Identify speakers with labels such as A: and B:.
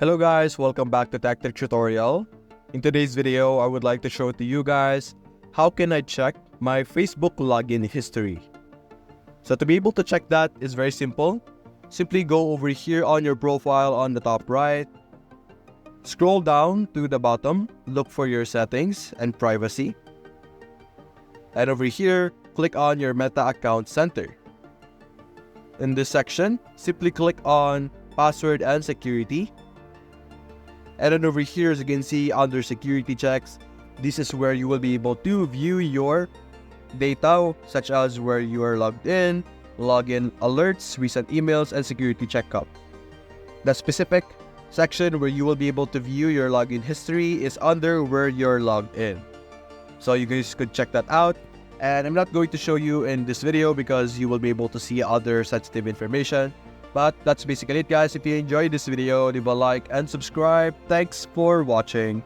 A: Hello guys, welcome back to Tactic Tutorial. In today's video, I would like to show to you guys how can I check my Facebook login history. So to be able to check that is very simple. Simply go over here on your profile on the top right. Scroll down to the bottom, look for your settings and privacy. And over here, click on your Meta Account Center. In this section, simply click on Password and Security. And then over here, as you can see under security checks, this is where you will be able to view your data, such as where you are logged in, login alerts, recent emails, and security checkup. The specific section where you will be able to view your login history is under where you're logged in. So you guys could check that out. And I'm not going to show you in this video because you will be able to see other sensitive information. But that's basically it guys. If you enjoyed this video, leave a like and subscribe. Thanks for watching.